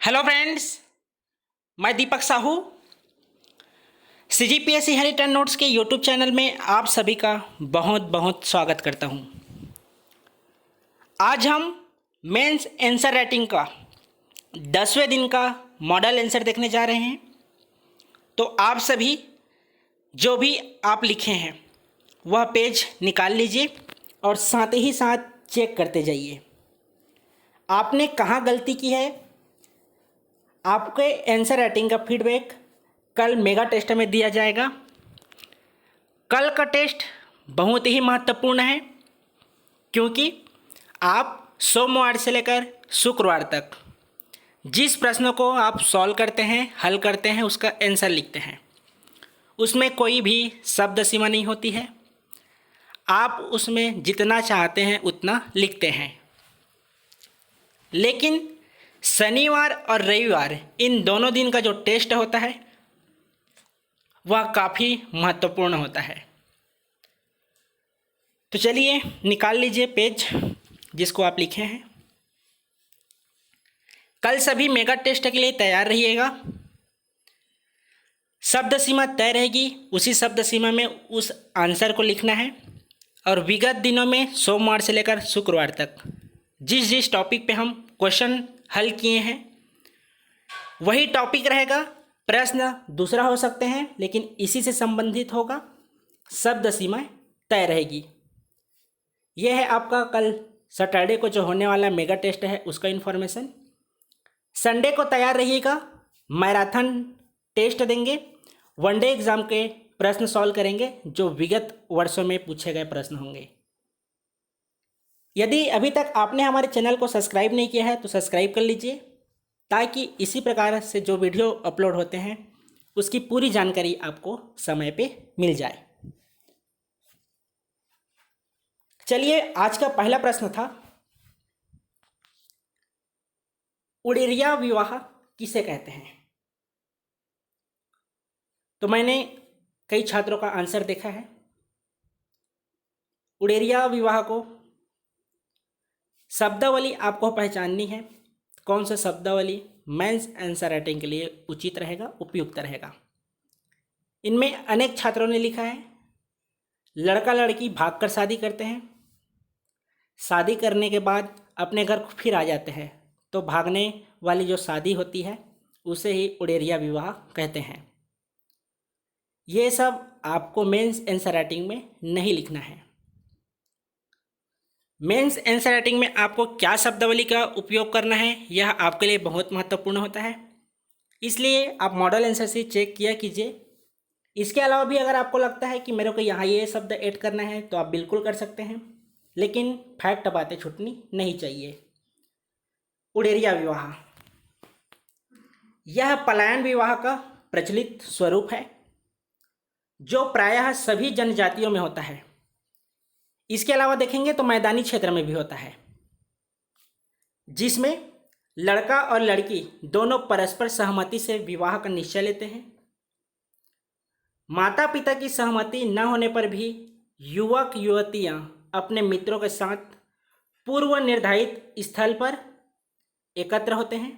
Hello friends, मैं दीपक Sahu CGPSC हेरिटन notes के YouTube channel में आप सभी का बहुत बहुत स्वागत करता हूं। आज हम मेंस आंसर राइटिंग का 10वें दिन का मॉडल आंसर देखने जा रहे हैं। तो आप सभी जो भी आप लिखे हैं वह पेज निकाल लीजिए और साथ ही साथ चेक करते जाइए आपने कहाँ गलती की है। आपके आंसर राइटिंग का फीडबैक कल मेगा टेस्ट में दिया जाएगा। कल का टेस्ट बहुत ही महत्वपूर्ण है क्योंकि आप सोमवार से लेकर शुक्रवार तक जिस प्रश्नों को आप सॉल्व करते हैं, हल करते हैं, उसका आंसर लिखते हैं, उसमें कोई भी शब्द सीमा नहीं होती है। आप उसमें जितना चाहते हैं उतना लिखते हैं। लेकिन शनिवार और रविवार इन दोनों दिन का जो टेस्ट होता है वह काफ़ी महत्वपूर्ण होता है। तो चलिए निकाल लीजिए पेज जिसको आप लिखे हैं। कल सभी मेगा टेस्ट के लिए तैयार रहिएगा। शब्द सीमा तय रहेगी, उसी शब्द सीमा में उस आंसर को लिखना है। और विगत दिनों में सोमवार से लेकर शुक्रवार तक जिस जिस टॉपिक पे हम क्वेश्चन हल किए हैं वही टॉपिक रहेगा। प्रश्न दूसरा हो सकते हैं लेकिन इसी से संबंधित होगा। शब्द सीमा तय रहेगी। यह है आपका कल सैटरडे को जो होने वाला मेगा टेस्ट है उसका इन्फॉर्मेशन। संडे को तैयार रहिएगा, मैराथन टेस्ट देंगे, वनडे एग्ज़ाम के प्रश्न सॉल्व करेंगे जो विगत वर्षों में पूछे गए प्रश्न होंगे। यदि अभी तक आपने हमारे चैनल को सब्सक्राइब नहीं किया है तो सब्सक्राइब कर लीजिए ताकि इसी प्रकार से जो वीडियो अपलोड होते हैं उसकी पूरी जानकारी आपको समय पे मिल जाए। चलिए, आज का पहला प्रश्न था, उड़ेरिया विवाह किसे कहते हैं। तो मैंने कई छात्रों का आंसर देखा है। उड़ेरिया विवाह को शब्दावली आपको पहचाननी है। कौन सा शब्दावली मेंस आंसर राइटिंग के लिए उचित रहेगा, उपयुक्त रहेगा। इनमें अनेक छात्रों ने लिखा है, लड़का लड़की भागकर शादी करते हैं, शादी करने के बाद अपने घर फिर आ जाते हैं, तो भागने वाली जो शादी होती है उसे ही उड़ेरिया विवाह कहते हैं। ये सब आपको मेंस आंसर राइटिंग में नहीं लिखना है। मेंस आंसर राइटिंग में आपको क्या शब्दावली का उपयोग करना है यह आपके लिए बहुत महत्वपूर्ण होता है। इसलिए आप मॉडल आंसर से चेक किया कीजिए। इसके अलावा भी अगर आपको लगता है कि मेरे को यहाँ ये शब्द ऐड करना है तो आप बिल्कुल कर सकते हैं, लेकिन फैक्ट बातें छूटनी नहीं चाहिए। उड़ेरिया विवाह यह पलायन विवाह का प्रचलित स्वरूप है जो प्रायः सभी जनजातियों में होता है। इसके अलावा देखेंगे तो मैदानी क्षेत्र में भी होता है, जिसमें लड़का और लड़की दोनों परस्पर सहमति से विवाह का निश्चय लेते हैं। माता पिता की सहमति न होने पर भी युवक युवतियां अपने मित्रों के साथ पूर्व निर्धारित स्थल पर एकत्र होते हैं।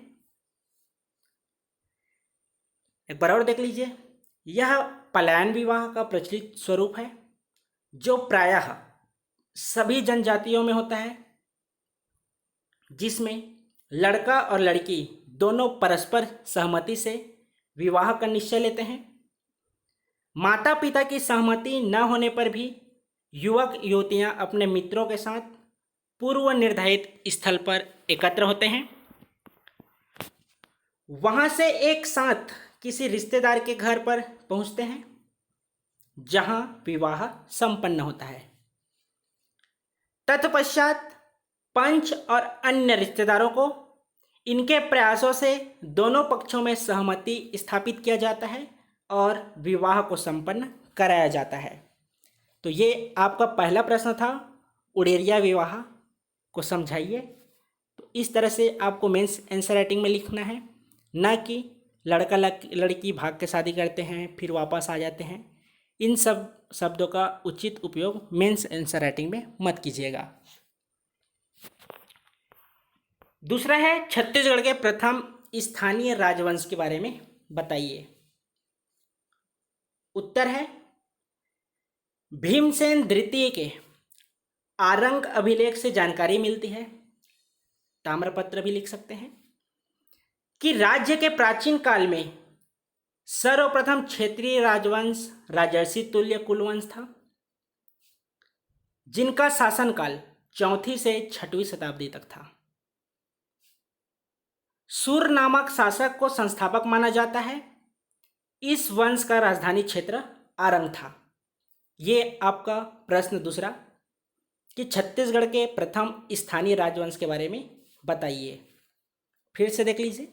एक बार और देख लीजिए, यह पलायन विवाह का प्रचलित स्वरूप है जो प्रायः सभी जनजातियों में होता है, जिसमें लड़का और लड़की दोनों परस्पर सहमति से विवाह का निश्चय लेते हैं। माता पिता की सहमति न होने पर भी युवक युवतियां अपने मित्रों के साथ पूर्व निर्धारित स्थल पर एकत्र होते हैं। वहां से एक साथ किसी रिश्तेदार के घर पर पहुंचते हैं जहां विवाह संपन्न होता है। तत्पश्चात पंच और अन्य रिश्तेदारों को इनके प्रयासों से दोनों पक्षों में सहमति स्थापित किया जाता है और विवाह को संपन्न कराया जाता है। तो ये आपका पहला प्रश्न था, उड़ेरिया विवाह को समझाइए। तो इस तरह से आपको मेंस आंसर राइटिंग में लिखना है, न कि लड़का लड़की भाग के शादी करते हैं फिर वापस आ जाते हैं। इन सब शब्दों का उचित उपयोग मेंस आंसर राइटिंग में मत कीजिएगा। दूसरा है, छत्तीसगढ़ के प्रथम स्थानीय राजवंश के बारे में बताइए। उत्तर है भीमसेन द्वितीय के आरंग अभिलेख से जानकारी मिलती है, ताम्रपत्र भी लिख सकते हैं, कि राज्य के प्राचीन काल में सर्वप्रथम क्षेत्रीय राजवंश राजर्षि तुल्य कुलवंश था, जिनका शासनकाल 4वीं से 6वीं शताब्दी तक था। सूर नामक शासक को संस्थापक माना जाता है। इस वंश का राजधानी क्षेत्र आरंग था। ये आपका प्रश्न दूसरा कि छत्तीसगढ़ के प्रथम स्थानीय राजवंश के बारे में बताइए। फिर से देख लीजिए,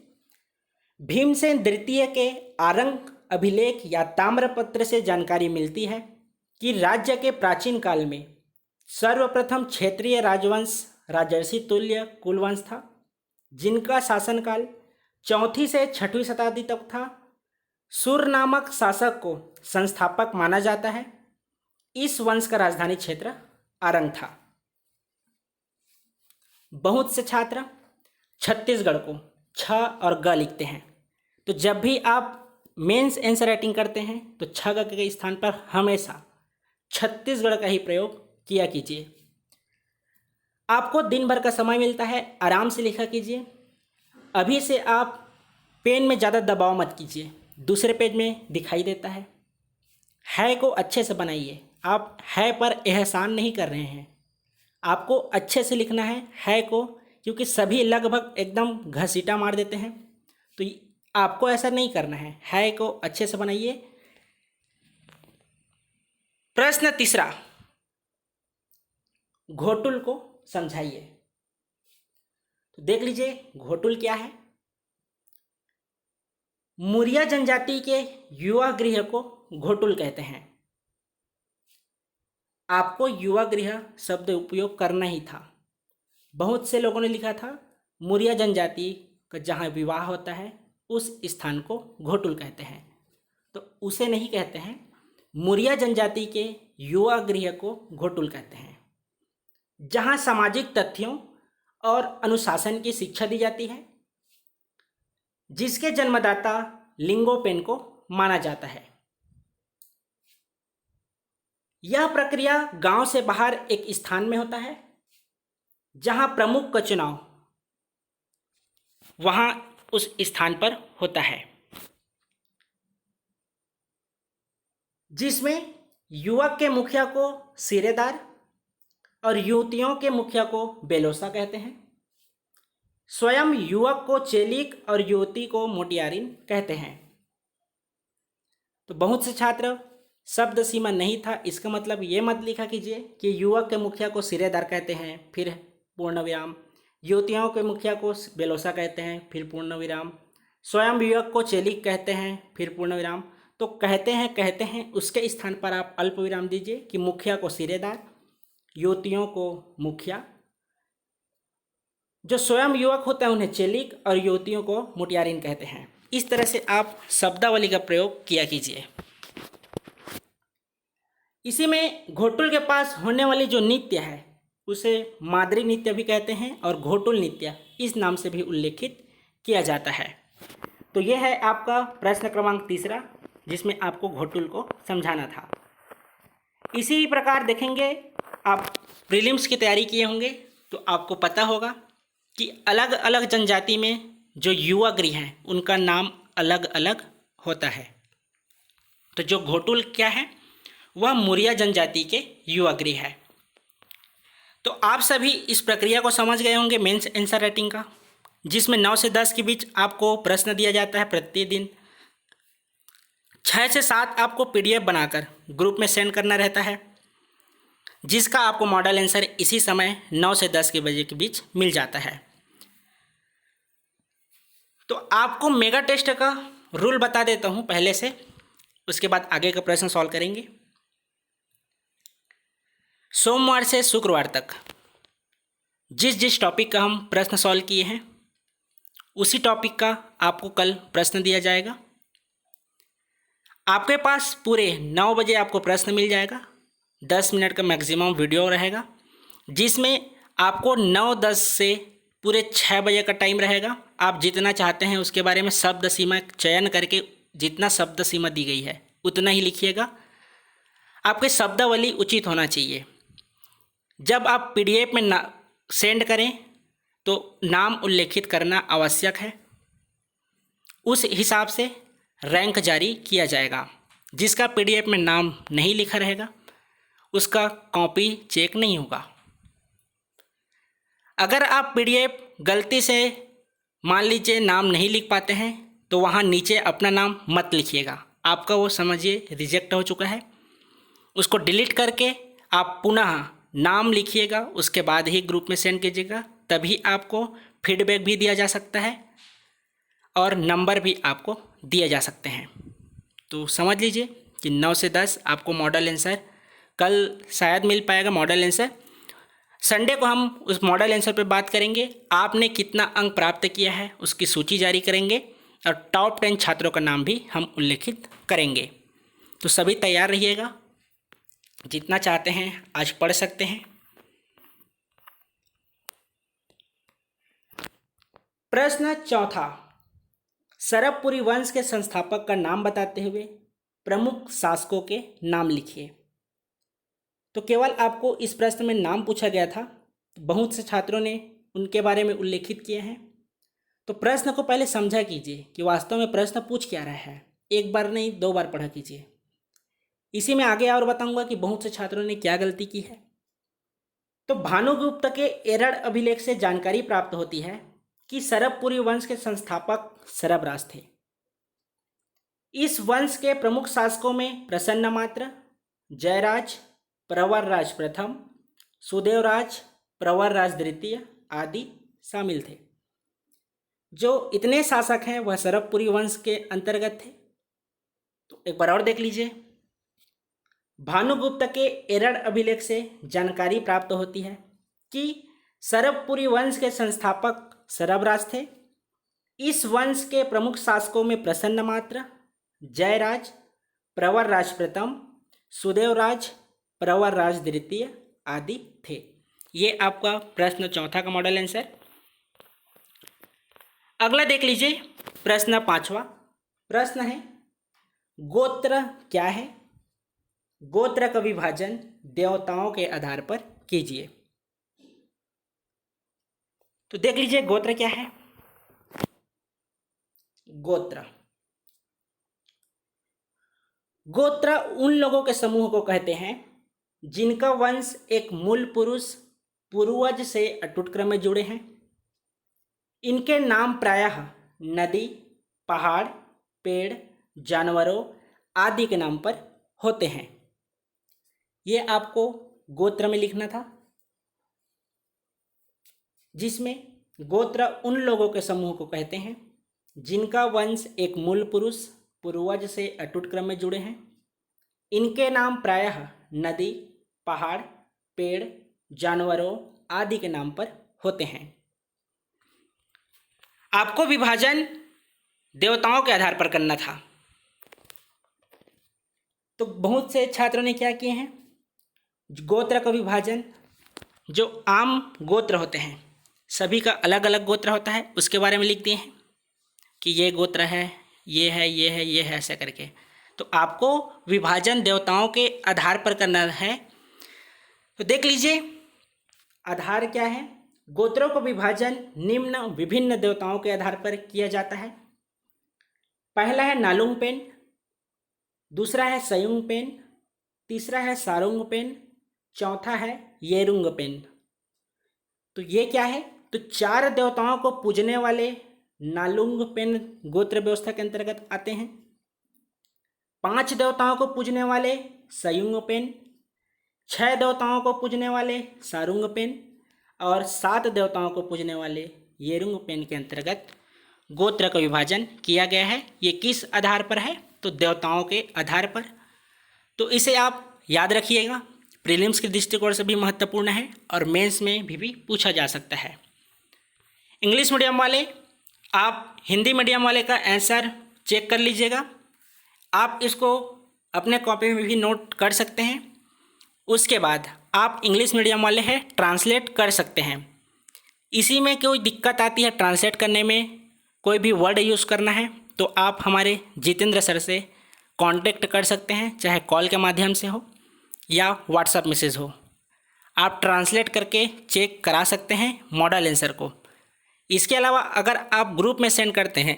भीमसेन द्वितीय के आरंग अभिलेख या ताम्रपत्र से जानकारी मिलती है कि राज्य के प्राचीन काल में सर्वप्रथम क्षेत्रीय राजवंश राजर्षि तुल्य कुलवंश था, जिनका शासनकाल 4वीं से 6वीं शताब्दी तक था। सूर नामक शासक को संस्थापक माना जाता है। इस वंश का राजधानी क्षेत्र आरंग था। बहुत से छात्र छत्तीसगढ़ को छ और ग लिखते हैं, तो जब भी आप मेंस आंसर राइटिंग करते हैं तो छ ग के स्थान पर हमेशा छत्तीसगढ़ का ही प्रयोग किया कीजिए। आपको दिन भर का समय मिलता है, आराम से लिखा कीजिए। अभी से आप पेन में ज़्यादा दबाव मत कीजिए, दूसरे पेज में दिखाई देता है को अच्छे से बनाइए। आप है पर एहसान नहीं कर रहे हैं, आपको अच्छे से लिखना है को, क्योंकि सभी लगभग एकदम घसीटा मार देते हैं, तो आपको ऐसा नहीं करना है को अच्छे से बनाइए। प्रश्न तीसरा, घोटुल को समझाइए। तो देख लीजिए घोटुल क्या है। मुरिया जनजाति के युवा गृह को घोटुल कहते हैं। आपको युवा गृह शब्द उपयोग करना ही था। बहुत से लोगों ने लिखा था मुरिया जनजाति का जहाँ विवाह होता है उस स्थान को घोटुल कहते हैं, तो उसे नहीं कहते हैं। मुरिया जनजाति के युवा गृह को घोटुल कहते हैं, जहाँ सामाजिक तथ्यों और अनुशासन की शिक्षा दी जाती है, जिसके जन्मदाता लिंगोपेन को माना जाता है। यह प्रक्रिया गांव से बाहर एक स्थान में होता है, जहां प्रमुख का चुनाव वहां उस स्थान पर होता है, जिसमें युवक के मुखिया को सिरेदार और युवतियों के मुखिया को बेलोसा कहते हैं। स्वयं युवक को चेलिक और युवती को मोटियारिन कहते हैं। तो बहुत से छात्र शब्द सीमा नहीं था, इसका मतलब ये मत लिखा कीजिए कि युवक के मुखिया को सिरेदार कहते हैं फिर पूर्ण विराम, युवतियों के मुखिया को बेलोसा कहते हैं फिर पूर्ण विराम, स्वयं युवक को चेलिक कहते हैं फिर पूर्ण विराम। तो कहते हैं उसके स्थान पर आप अल्प विराम दीजिए कि मुखिया को सिरेदार, युवतियों को मुखिया, जो स्वयं युवक होते हैं उन्हें चेलिक और युवतियों को मोटियारिन कहते हैं। इस तरह से आप शब्दावली का प्रयोग किया कीजिए। इसी में घोटुल के पास होने वाली जो नृत्य है उसे मादरी नृत्य भी कहते हैं और घोटुल नृत्य इस नाम से भी उल्लेखित किया जाता है। तो यह है आपका प्रश्न क्रमांक तीसरा, जिसमें आपको घोटुल को समझाना था। इसी प्रकार देखेंगे, आप प्रीलिम्स की तैयारी किए होंगे तो आपको पता होगा कि अलग अलग जनजाति में जो युवा गृह हैं उनका नाम अलग अलग होता है। तो जो घोटुल क्या है वह मुरिया जनजाति के युवा गृह है। तो आप सभी इस प्रक्रिया को समझ गए होंगे मेंस आंसर राइटिंग का, जिसमें 9 से 10 के बीच आपको प्रश्न दिया जाता है प्रतिदिन। 6 से 7 आपको PDF बनाकर ग्रुप में सेंड करना रहता है, जिसका आपको मॉडल आंसर इसी समय 9 से 10 के बजे के बीच मिल जाता है। तो आपको मेगा टेस्ट का रूल बता देता हूँ पहले से, उसके बाद आगे का प्रश्न सॉल्व करेंगे। सोमवार से शुक्रवार तक जिस टॉपिक का हम प्रश्न सॉल्व किए हैं उसी टॉपिक का आपको कल प्रश्न दिया जाएगा। आपके पास पूरे 9 बजे आपको प्रश्न मिल जाएगा। 10 मिनट का मैक्सिमम वीडियो रहेगा, जिसमें आपको 9-10 से पूरे 6 बजे का टाइम रहेगा आप जितना चाहते हैं उसके बारे में शब्द सीमा चयन करके जितना शब्द सीमा दी गई है उतना ही लिखिएगा। आपके शब्दावली उचित होना चाहिए। जब आप पीडीएफ में सेंड करें तो नाम उल्लेखित करना आवश्यक है। उस हिसाब से रैंक जारी किया जाएगा। जिसका पीडीएफ में नाम नहीं लिखा रहेगा उसका कॉपी चेक नहीं होगा। अगर आप पीडीएफ गलती से मान लीजिए नाम नहीं लिख पाते हैं तो वहाँ नीचे अपना नाम मत लिखिएगा, आपका वो समझिए रिजेक्ट हो चुका है। उसको डिलीट करके आप पुनः नाम लिखिएगा, उसके बाद ही ग्रुप में सेंड कीजिएगा, तभी आपको फीडबैक भी दिया जा सकता है और नंबर भी आपको दिए जा सकते हैं। तो समझ लीजिए कि 9 से 10 आपको मॉडल आंसर कल शायद मिल पाएगा। मॉडल आंसर संडे को हम उस मॉडल आंसर पर बात करेंगे। आपने कितना अंक प्राप्त किया है उसकी सूची जारी करेंगे और टॉप 10 छात्रों का नाम भी हम उल्लेखित करेंगे। तो सभी तैयार रहिएगा, जितना चाहते हैं आज पढ़ सकते हैं। प्रश्न चौथा, सरबपुरी वंश के संस्थापक का नाम बताते हुए प्रमुख शासकों के नाम लिखिए। तो केवल आपको इस प्रश्न में नाम पूछा गया था, बहुत से छात्रों ने उनके बारे में उल्लेखित किए हैं। तो प्रश्न को पहले समझा कीजिए कि वास्तव में प्रश्न पूछ क्या रहा है। एक बार नहीं 2 बार पढ़ा कीजिए। इसी में आगे और बताऊंगा कि बहुत से छात्रों ने क्या गलती की है। तो भानुगुप्त के एरड़ अभिलेख से जानकारी प्राप्त होती है कि सरबपुरी वंश के संस्थापक सरबराज थे। इस वंश के प्रमुख शासकों में प्रसन्नमात्र, जयराज, प्रवरराज प्रथम, सुदेवराज, प्रवरराज द्वितीय आदि शामिल थे। जो इतने शासक हैं वह सरबपुरी वंश के अंतर्गत थे। तो एक बार और देख लीजिए। भानुगुप्त के एरड़ अभिलेख से जानकारी प्राप्त होती है कि सरबपुरी वंश के संस्थापक सरबराज थे। इस वंश के प्रमुख शासकों में प्रसन्नमात्र, जयराज, प्रवरराज प्रथम, सुदेवराज, प्रवरराज द्वितीय आदि थे। ये आपका प्रश्न चौथा का मॉडल आंसर। अगला देख लीजिए, प्रश्न 5वां। प्रश्न है, गोत्र क्या है? गोत्र का विभाजन देवताओं के आधार पर कीजिए। तो देख लीजिए गोत्र क्या है। गोत्र गोत्र उन लोगों के समूह को कहते हैं जिनका वंश एक मूल पुरुष पूर्वज से अटूट क्रम में जुड़े हैं। इनके नाम प्रायः नदी, पहाड़, पेड़, जानवरों आदि के नाम पर होते हैं। ये आपको गोत्र में लिखना था, जिसमें गोत्र उन लोगों के समूह को कहते हैं जिनका वंश एक मूल पुरुष पूर्वज से अटूट क्रम में जुड़े हैं। इनके नाम प्रायः नदी, पहाड़, पेड़, जानवरों आदि के नाम पर होते हैं। आपको विभाजन देवताओं के आधार पर करना था। तो बहुत से छात्रों ने क्या किए हैं, गोत्र का विभाजन, जो आम गोत्र होते हैं सभी का अलग अलग गोत्र होता है, उसके बारे में लिख दिए हैं कि ये गोत्र है, ये है, ये है, ये है, ऐसे करके। तो आपको विभाजन देवताओं के आधार पर करना है। तो देख लीजिए आधार क्या है। गोत्रों का विभाजन निम्न विभिन्न देवताओं के आधार पर किया जाता है। पहला है नालुंगपेन, दूसरा है सयुंगपेन, तीसरा है सारुंगपेन, चौथा है येरुंगपेन। तो ये क्या है, तो 4 देवताओं को पूजने वाले नालुंगपेन गोत्र व्यवस्था के अंतर्गत आते हैं। 5 देवताओं को पूजने वाले सयुंगपेन, 6 देवताओं को पूजने वाले सारुंगपेन और 7 देवताओं को पूजने वाले येरुंगपेन के अंतर्गत गोत्र का विभाजन किया गया है। ये किस आधार पर है, तो देवताओं के आधार पर। तो इसे आप याद रखिएगा, प्रीलिम्स के दृष्टिकोण से भी महत्वपूर्ण है और मेंस में भी पूछा जा सकता है। इंग्लिश मीडियम वाले, आप हिंदी मीडियम वाले का आंसर चेक कर लीजिएगा। आप इसको अपने कॉपी में भी नोट कर सकते हैं। उसके बाद आप इंग्लिश मीडियम वाले हैं ट्रांसलेट कर सकते हैं। इसी में कोई दिक्कत आती है ट्रांसलेट करने में कोई भी वर्ड यूज़ करना है तो आप हमारे जितेंद्र सर से कांटेक्ट कर सकते हैं, चाहे कॉल के माध्यम से हो या व्हाट्सएप मैसेज हो। आप ट्रांसलेट करके चेक करा सकते हैं मॉडल आंसर को। इसके अलावा अगर आप ग्रुप में सेंड करते हैं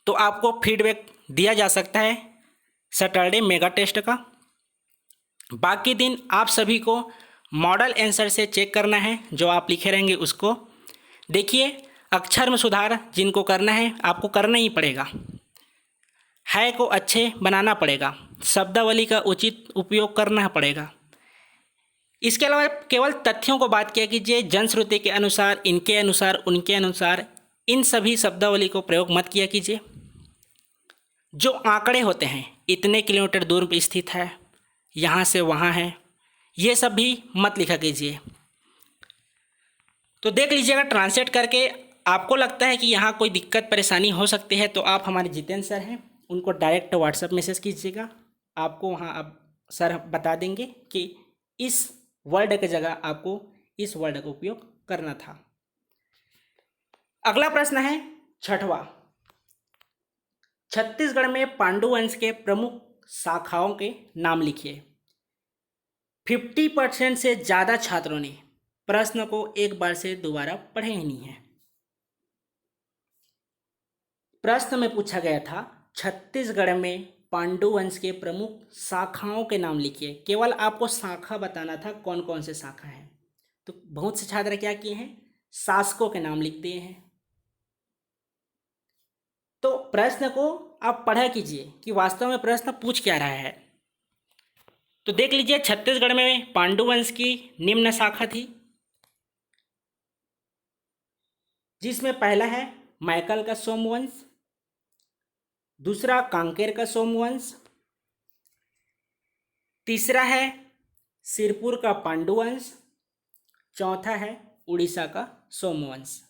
तो आपको फीडबैक दिया जा सकता है सैटरडे मेगा टेस्ट का। बाकी दिन आप सभी को मॉडल आंसर से चेक करना है, जो आप लिखे रहेंगे उसको। देखिए, अक्षर में सुधार जिनको करना है आपको करना ही पड़ेगा, है को अच्छे बनाना पड़ेगा, शब्दावली का उचित उपयोग करना पड़ेगा। इसके अलावा केवल तथ्यों को बात किया कीजिए, जनश्रुति के अनुसार, इनके अनुसार, उनके अनुसार, इन सभी शब्दावली को प्रयोग मत किया कीजिए। जो आंकड़े होते हैं, इतने किलोमीटर दूर पर स्थित है, यहाँ से वहाँ है, ये सब भी मत लिखा कीजिए। तो देख लीजिएगा ट्रांसलेट करके। आपको लगता है कि यहाँ कोई दिक्कत परेशानी हो सकती है तो आप हमारे जितेंद्र सर हैं, उनको डायरेक्ट व्हाट्सएप मैसेज कीजिएगा। आपको वहाँ अब सर बता देंगे कि इस वर्ड की जगह आपको इस वर्ड का उपयोग करना था। अगला प्रश्न है 6वां। छत्तीसगढ़ में पांडु वंश के प्रमुख शाखाओं के नाम लिखिए। 50% से ज़्यादा छात्रों ने प्रश्न को एक बार से दोबारा पढ़े ही नहीं है। प्रश्न में पूछा गया था छत्तीसगढ़ में पांडु वंश के प्रमुख शाखाओं के नाम लिखिए। केवल आपको शाखा बताना था, कौन कौन से शाखा हैं। तो बहुत से छात्र क्या किए हैं, शासकों के नाम लिख दिए हैं। तो प्रश्न को आप पढ़ा कीजिए कि वास्तव में प्रश्न पूछ क्या रहा है। तो देख लीजिए, छत्तीसगढ़ में पांडु वंश की निम्न शाखा थी, जिसमें पहला है मैकल का सोमवंश, दूसरा कांकेर का सोमवंश, तीसरा है सिरपुर का पांडुवंश, चौथा है उड़ीसा का सोमवंश।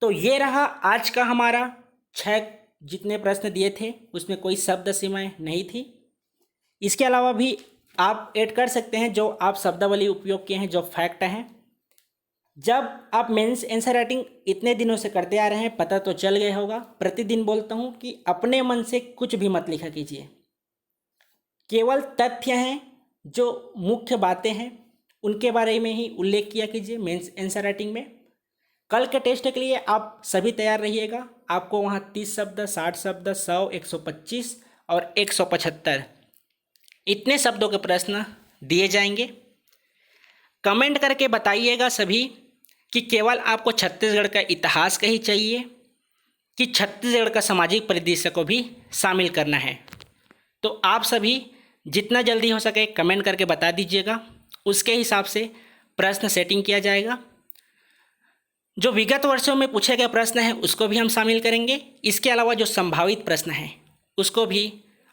तो ये रहा आज का हमारा 6 जितने प्रश्न दिए थे, उसमें कोई शब्द सीमाएं नहीं थी। इसके अलावा भी आप ऐड कर सकते हैं जो आप शब्दावली उपयोग किए हैं, जो फैक्ट हैं। जब आप मेंस आंसर राइटिंग इतने दिनों से करते आ रहे हैं, पता तो चल गया होगा। प्रतिदिन बोलता हूँ कि अपने मन से कुछ भी मत लिखा कीजिए, केवल तथ्य हैं, जो मुख्य बातें हैं उनके बारे में ही उल्लेख किया कीजिए मेंस आंसर राइटिंग में। कल के टेस्ट के लिए आप सभी तैयार रहिएगा। आपको वहाँ 30 शब्द, 60 शब्द, 100, 125 और 175 इतने शब्दों के प्रश्न दिए जाएंगे। कमेंट करके बताइएगा सभी कि केवल आपको छत्तीसगढ़ का इतिहास का ही चाहिए कि छत्तीसगढ़ का सामाजिक परिदृश्य को भी शामिल करना है। तो आप सभी जितना जल्दी हो सके कमेंट करके बता दीजिएगा, उसके हिसाब से प्रश्न सेटिंग किया जाएगा। जो विगत वर्षों में पूछे गए प्रश्न हैं उसको भी हम शामिल करेंगे। इसके अलावा जो संभावित प्रश्न हैं उसको भी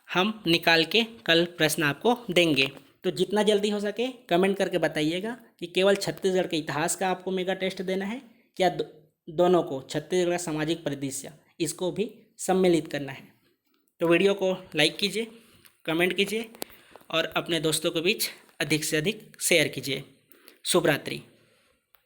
हम निकाल के कल प्रश्न आपको देंगे। तो जितना जल्दी हो सके कमेंट करके बताइएगा कि केवल छत्तीसगढ़ के इतिहास का आपको मेगा टेस्ट देना है या दोनों को, छत्तीसगढ़ का सामाजिक परिदृश्य, इसको भी सम्मिलित करना है। तो वीडियो को लाइक कीजिए, कमेंट कीजिए और अपने दोस्तों के बीच अधिक से अधिक शेयर कीजिए। शुभ रात्रि।